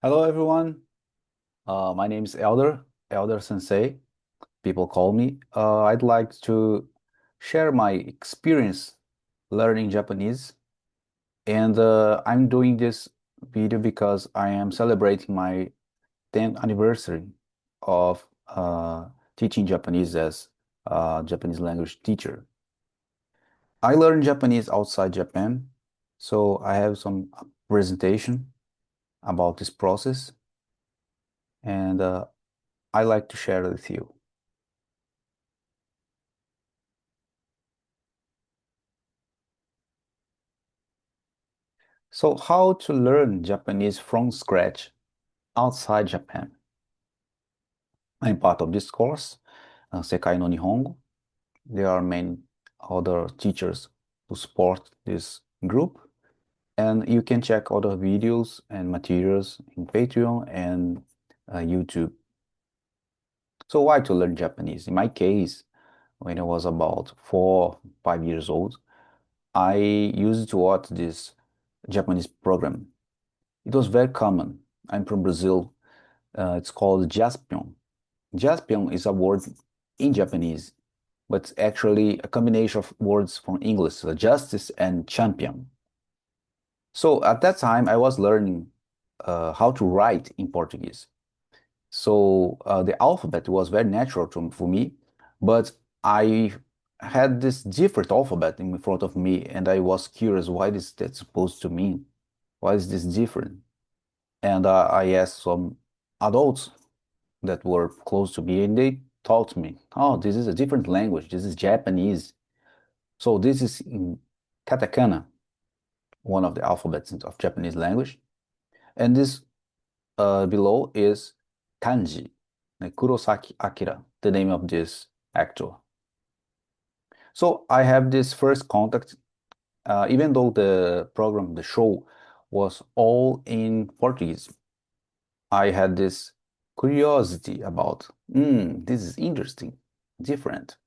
Hello, everyone. My name is Elder Sensei. People call me. I'd like to share my experience learning Japanese, and I'm doing this video because I am celebrating my 10th anniversary of teaching Japanese as a Japanese language teacher. I learned Japanese outside Japan, so I have some presentation about this process, and I like to share it with you. So, how to learn Japanese from scratch outside Japan? I'm part of this course, Sekai no Nihongo. There are many other teachers who support this group, and you can check other videos and materials in Patreon and YouTube. So, why to learn Japanese? In my case, when I was about 5 years old, I used to watch this Japanese program. It was very common. I'm from Brazil. It's called jaspion. Jaspion is a word in Japanese, but it's actually a combination of words from English, so justice and champion. So at that time, I was learning how to write in Portuguese. So the alphabet was very natural for me, but I had this different alphabet in front of me, and I was curious, what is that supposed to mean? Why is this different? And I asked some adults that were close to me, and they taught me, oh, this is a different language. This is Japanese. So this is in katakana, one of the alphabets of Japanese language. And this below is kanji, like Kurosaki Akira, the name of this actor. So I have this first contact, even though the program, the show was all in Portuguese. I had this curiosity about, this is interesting, different.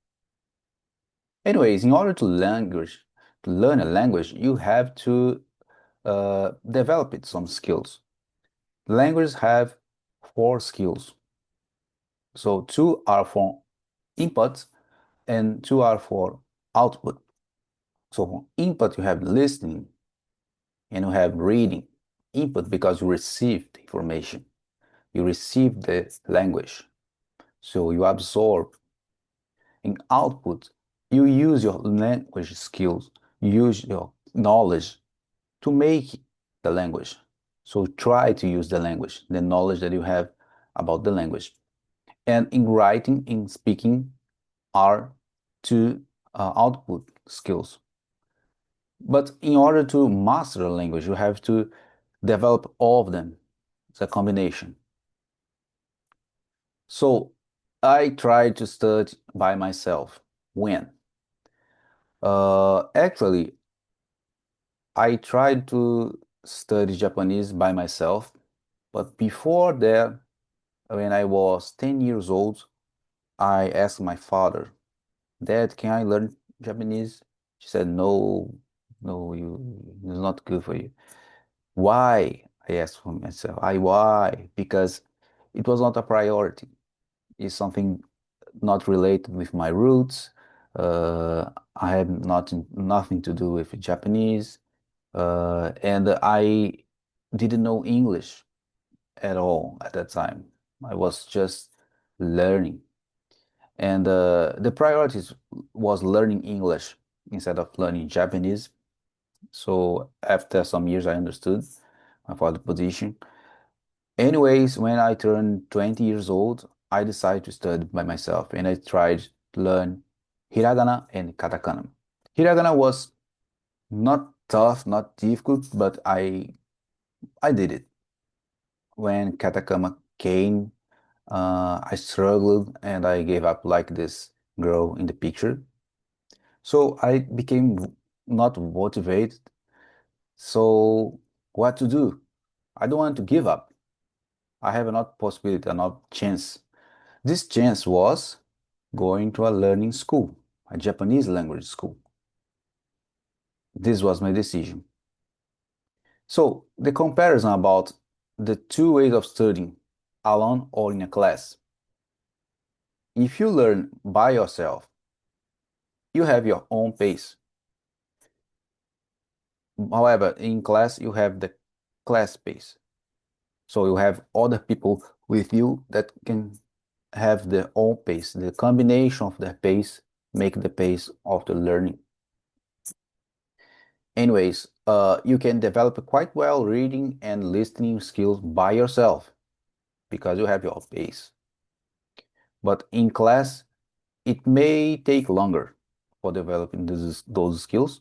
Anyways, in order to learn a language, you have to develop it some skills. Languages have four skills. So two are for input and two are for output. So for input, you have listening and you have reading. Input because you receive the information, you receive the language, so you absorb. In output, you use your language skills, you use your knowledge to make the language. So try to use the language, the knowledge that you have about the language. And in writing, in speaking, are two output skills. But in order to master a language, you have to develop all of them. It's a combination. So I tried to study by myself. When? Actually, I tried to study Japanese by myself, but before that, when I was 10 years old, I asked my father, Dad, can I learn Japanese? She said, No, no, it's not good for you. Why? I asked for myself. Why? Because it was not a priority. It's something not related with my roots. I had nothing to do with Japanese. And I didn't know English at all at that time. I was just learning. And the priorities was learning English instead of learning Japanese. So after some years, I understood my father's position. Anyways, when I turned 20 years old, I decided to study by myself and I tried to learn hiragana and katakana. Hiragana was not tough, not difficult, but I did it. When katakana came, I struggled and I gave up like this girl in the picture. So I became not motivated. So what to do? I don't want to give up. I have another possibility, another chance. This chance was going to a learning school, a Japanese language school. This was my decision. So the comparison about the two ways of studying, alone or in a class. If you learn by yourself, you have your own pace. However, in class, you have the class pace. So you have other people with you that can have their own pace. The combination of their pace make the pace of the learning. Anyways, you can develop quite well reading and listening skills by yourself because you have your pace. But in class, it may take longer for developing those skills.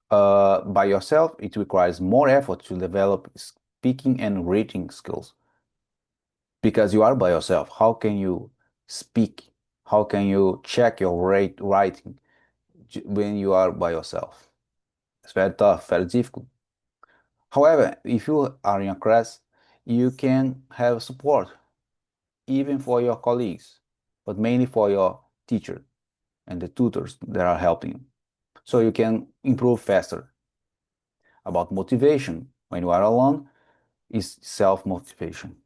By yourself, it requires more effort to develop speaking and reading skills because you are by yourself. How can you speak? How can you check your writing when you are by yourself? It's very tough, very difficult. However, if you are in a class, you can have support, even for your colleagues, but mainly for your teacher and the tutors that are helping you. So you can improve faster. About motivation, when you are alone, is self-motivation.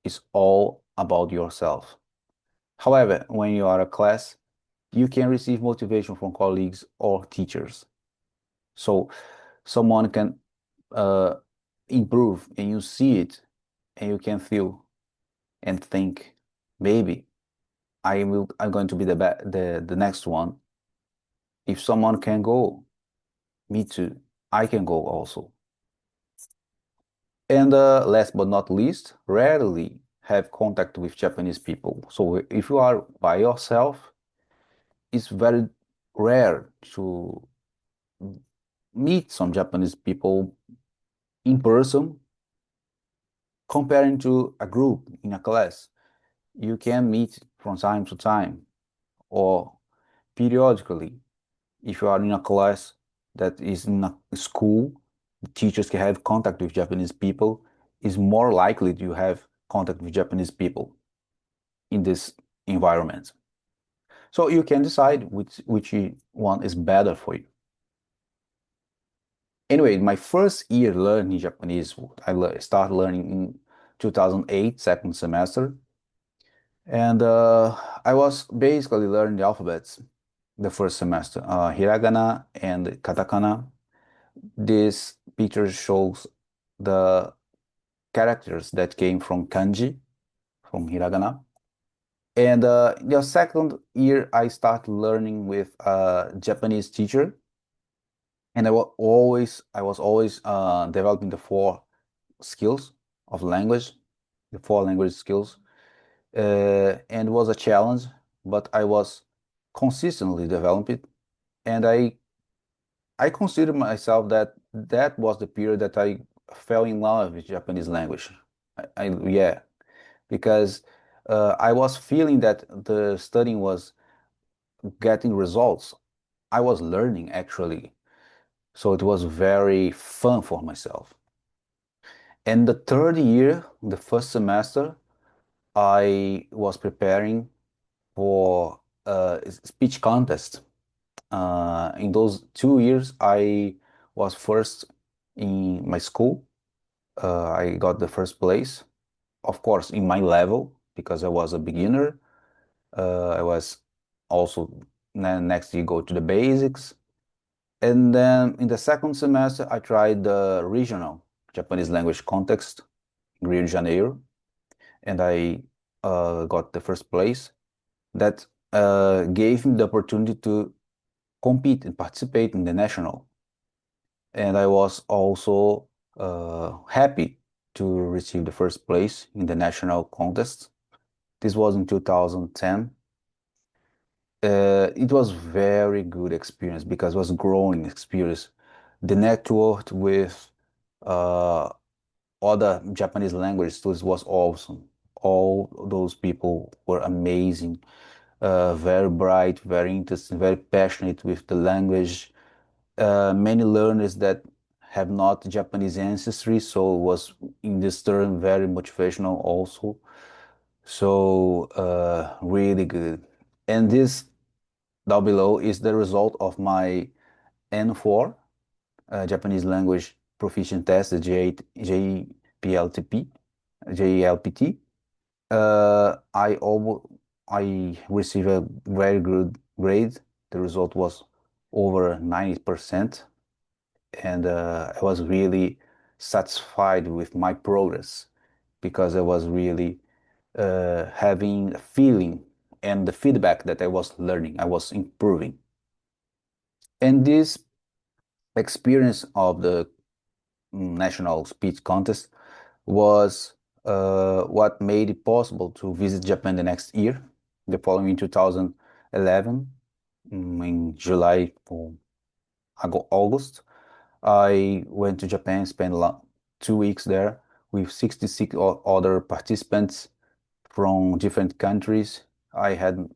It's all about yourself. However, when you are a class, you can receive motivation from colleagues or teachers. So someone can uh, improve and you see it and you can feel and think, maybe I'm going to be the next one. If someone can go, me too. I can go also. And last but not least, rarely have contact with Japanese people. So if you are by yourself, it's very rare to meet some Japanese people in person comparing to a group in a class. You can meet from time to time or periodically. If you are in a class that is in a school, the teachers can have contact with Japanese people, is more likely to have contact with Japanese people in this environment. So you can decide which one is better for you. Anyway, my first year learning Japanese, I started learning in 2008, second semester. And I was basically learning the alphabets the first semester, hiragana and katakana. This picture shows the characters that came from kanji, from hiragana. And the second year, I started learning with a Japanese teacher, and I was always developing the four skills of language, the four language skills, and it was a challenge, but I was consistently developing it, and I consider myself that that was the period that I fell in love with Japanese language. Yeah, because I was feeling that the studying was getting results. I was learning actually, so it was very fun for myself. And the third year, the first semester, I was preparing for a speech contest. In those 2 years, I was first in my school. I got the first place, of course, in my level because I was a beginner. I was also next you go to the basics, and then in the second semester, I tried the regional Japanese language context in Rio de Janeiro, and I got the first place. That gave me the opportunity to compete and participate in the national. And I was also happy to receive the first place in the national contest. This was in 2010. It was very good experience because it was growing experience. The network with uh, other Japanese language students was awesome. All those people were amazing, very bright, very interesting, very passionate with the language. Many learners that have not Japanese ancestry, so it was in this term very motivational also. So really good. And this down below is the result of my N4 Japanese language proficient test, the PLTP, JLPT. I received a very good grade. The result was over 90%, and I was really satisfied with my progress because I was really having a feeling and the feedback that I was learning, I was improving. And this experience of the national speech contest was what made it possible to visit Japan the next year, the following 2011, in July or August. I went to Japan, spent 2 weeks there with 66 other participants from different countries. I had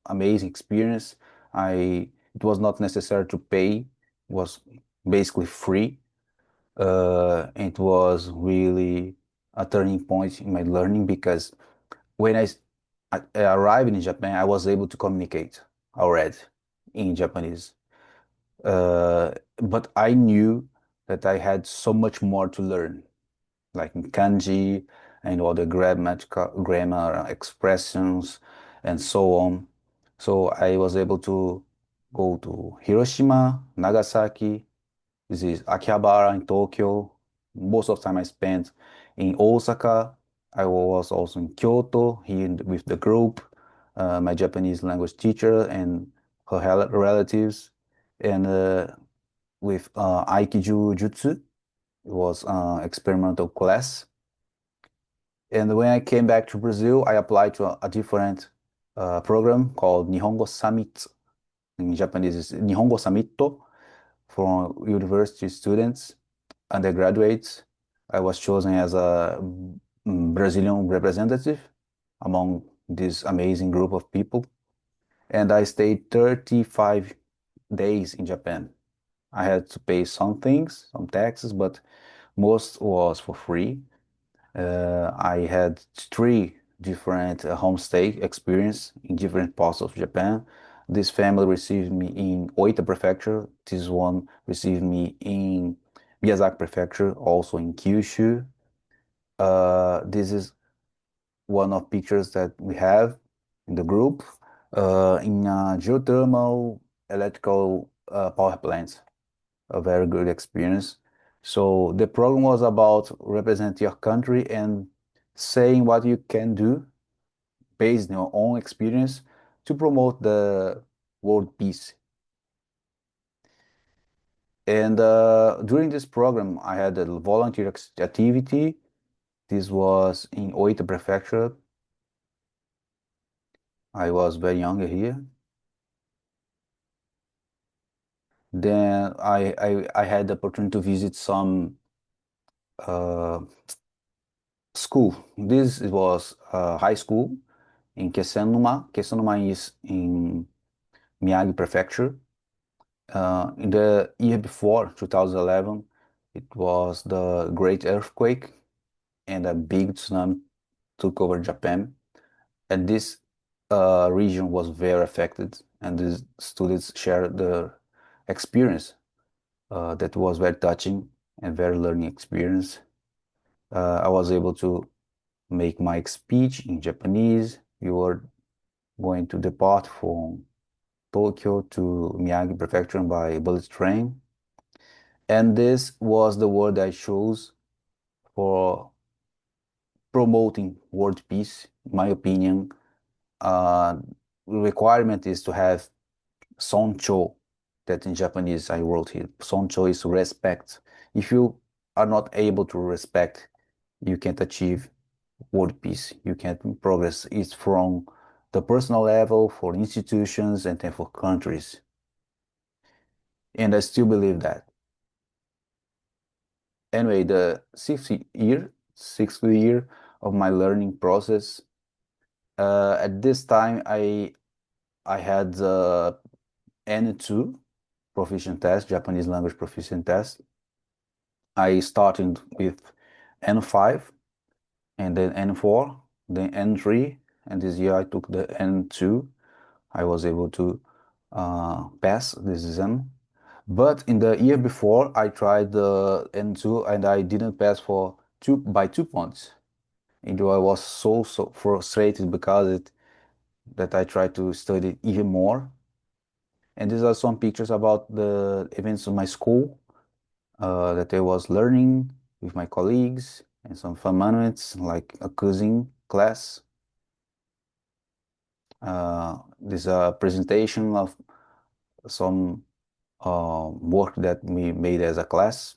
amazing experience. It was not necessary to pay, it was basically free. It was really a turning point in my learning because when I arrived in Japan, I was able to communicate already in Japanese. But I knew that I had so much more to learn, like in kanji and all the grammar expressions and so on. So I was able to go to Hiroshima, Nagasaki, this is Akihabara in Tokyo. Most of the time I spent in Osaka. I was also in Kyoto here with the group, my Japanese language teacher and her relatives, and with Aikido Jutsu. It was experimental class. And when I came back to Brazil, I applied to a different program called Nihongo Summit. In Japanese, it's Nihongo Samito for university students, undergraduates. I was chosen as a Brazilian representative among this amazing group of people. And I stayed 35 days in Japan. I had to pay some things, some taxes, but most was for free. I had three different homestay experience in different parts of Japan. This family received me in Oita Prefecture. This one received me in Miyazaki Prefecture, also in Kyushu. This is one of pictures that we have in the group in geothermal electrical power plants. A very good experience. So the program was about representing your country and saying what you can do based on your own experience to promote the world peace. And during this program, I had a volunteer activity. This was in Oita Prefecture. I was very young here. Then I had the opportunity to visit some uh, school. This was high school in Kesenuma. Kesenuma is in Miyagi Prefecture. In the year before, 2011, it was the great earthquake and a big tsunami took over Japan. And this region was very affected, and the students shared their experience that was very touching and very learning experience. I was able to make my speech in Japanese. We were going to depart from Tokyo to Miyagi Prefecture by bullet train. And this was the word I chose for promoting world peace. In my opinion, uh, requirement is to have soncho, that in Japanese I wrote here. Soncho is respect. If you are not able to respect, you can't achieve world peace. You can't progress. It's from the personal level, for institutions, and then for countries. And I still believe that. Anyway, the sixth year of my learning process. At this time, I had the N2 proficient test, Japanese language proficient test. I started with N5 and then N4, then N3, and this year I took the N2. I was able to pass this exam. But in the year before, I tried the N2 and I didn't pass for 2 points. And I was so frustrated because it that I tried to study even more. And these are some pictures about the events of my school that I was learning with my colleagues and some fun moments like a cousin class. This is a presentation of some work that we made as a class.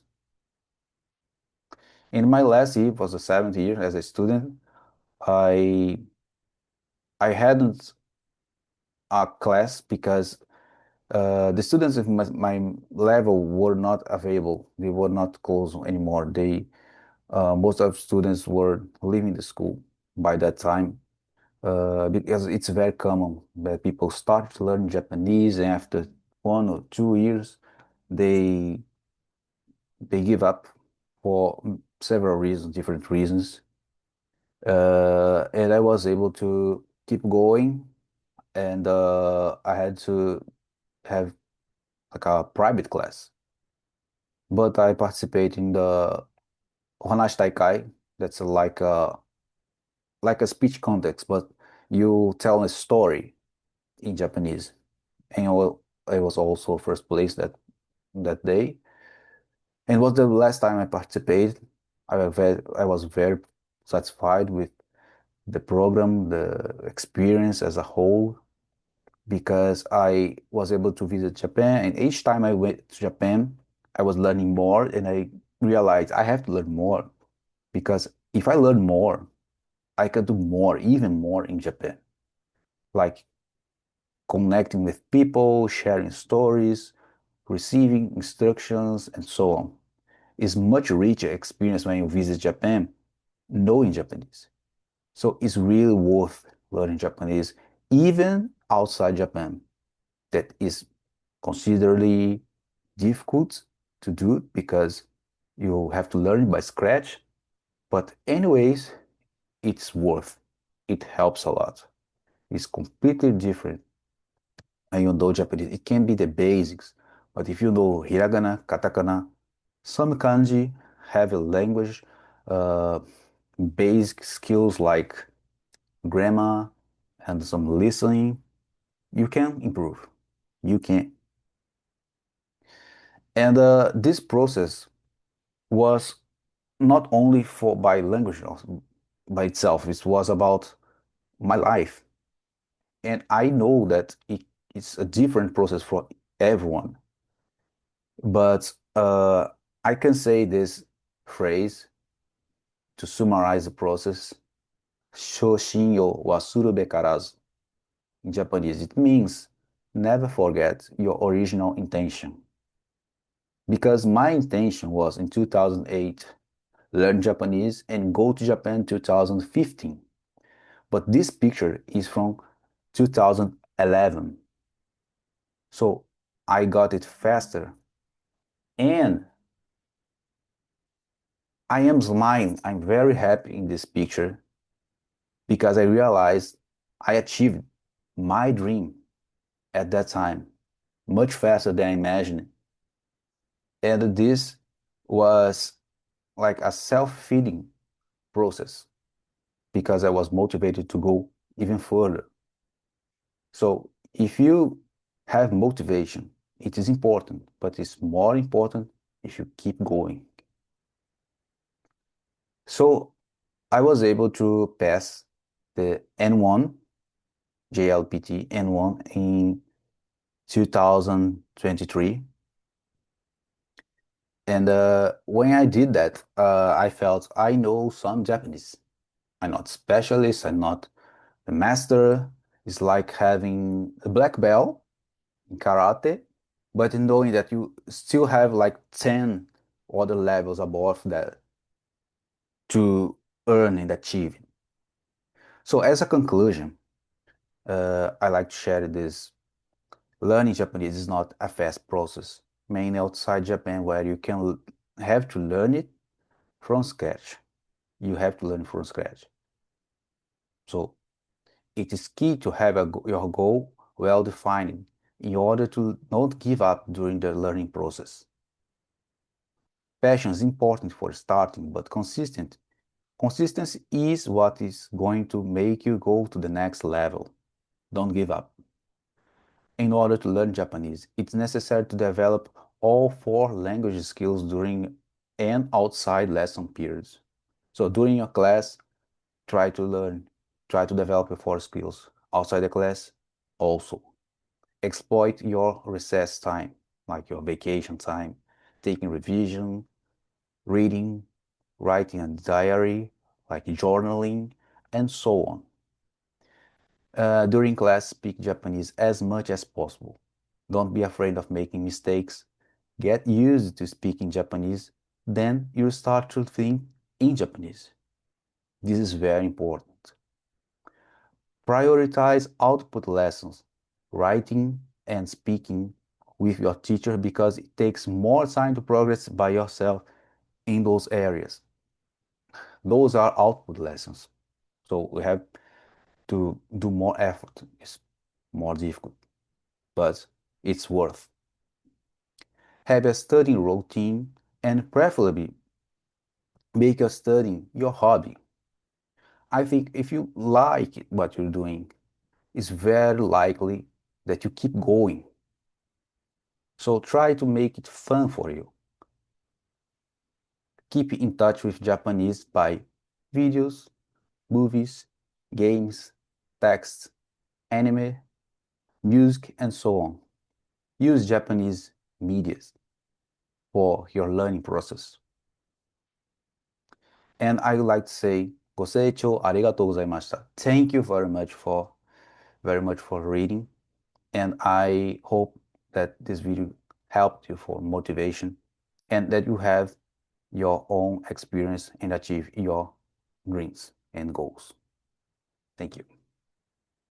In my last year, was the seventh year as a student, I I hadn't a class because the students of my level were not available. They were not close anymore. Most of students were leaving the school by that time because it's very common that people start to learn Japanese and after 1 or 2 years they they give up for several reasons, different reasons. And I was able to keep going, and I had to have like a private class. But I participate in the Honashi Taikai. That's like a speech contest, but you tell a story in Japanese. And I was also first place that day. And it was the last time I participated. I was very satisfied with the program, the experience as a whole, because I was able to visit Japan. And each time I went to Japan, I was learning more, and I realized I have to learn more because if I learn more, I can do more, even more in Japan, like connecting with people, sharing stories, receiving instructions, and so on. It's much richer experience when you visit Japan, knowing Japanese. So it's really worth learning Japanese, even outside Japan. That is considerably difficult to do because you have to learn it by scratch. But anyways, it's worth. It helps a lot. It's completely different. And you know Japanese. It can be the basics, but if you know hiragana, katakana, some kanji, have a language, uh, basic skills like grammar and some listening, you can improve. You can. And this process was not only for by language by itself. It was about my life, and I know that it's a different process for everyone. But I can say this phrase to summarize the process: "Shoshin yo wasuru bekarazu." In Japanese, it means never forget your original intention. Because my intention was in 2008 learn Japanese and go to Japan 2015. But this picture is from 2011. So I got it faster. And I am smiling. I'm very happy in this picture because I realized I achieved my dream at that time much faster than I imagined. And this was like a self-feeding process because I was motivated to go even further. So if you have motivation, it is important, but it's more important if you keep going. So I was able to pass the N1, JLPT N1 in 2023. And when I did that, I felt I know some Japanese. I'm not specialist, I'm not a master. It's like having a black belt in karate, but in knowing that you still have like 10 other levels above that to earn and achieve. So as a conclusion, I like to share this. Learning Japanese is not a fast process, mainly outside Japan, where you can have to learn it from scratch. You have to learn from scratch. So it is key to have your goal well defined in order to not give up during the learning process. Passion is important for starting, but consistency is what is going to make you go to the next level. Don't give up. In order to learn Japanese, it's necessary to develop all four language skills during and outside lesson periods. So during your class, try to develop your four skills. Outside the class, also. Exploit your recess time, like your vacation time, taking revision, reading, writing a diary, like journaling, and so on. During class, speak Japanese as much as possible. Don't be afraid of making mistakes. Get used to speaking Japanese, then you start to think in Japanese. This is very important. Prioritize output lessons, writing and speaking with your teacher because it takes more time to progress by yourself in those areas. Those are output lessons. So we have to do more effort. It's more difficult, but it's worth. Have a studying routine and preferably make your studying your hobby. I think if you like what you're doing, it's very likely that you keep going. So try to make it fun for you. Keep in touch with Japanese by videos, movies, games, texts, anime, music, and so on. Use Japanese medias for your learning process. And I would like to say, ご清聴ありがとうございました. Thank you very much for reading. And I hope that this video helped you for motivation and that you have your own experience and achieve your dreams and goals. Thank you.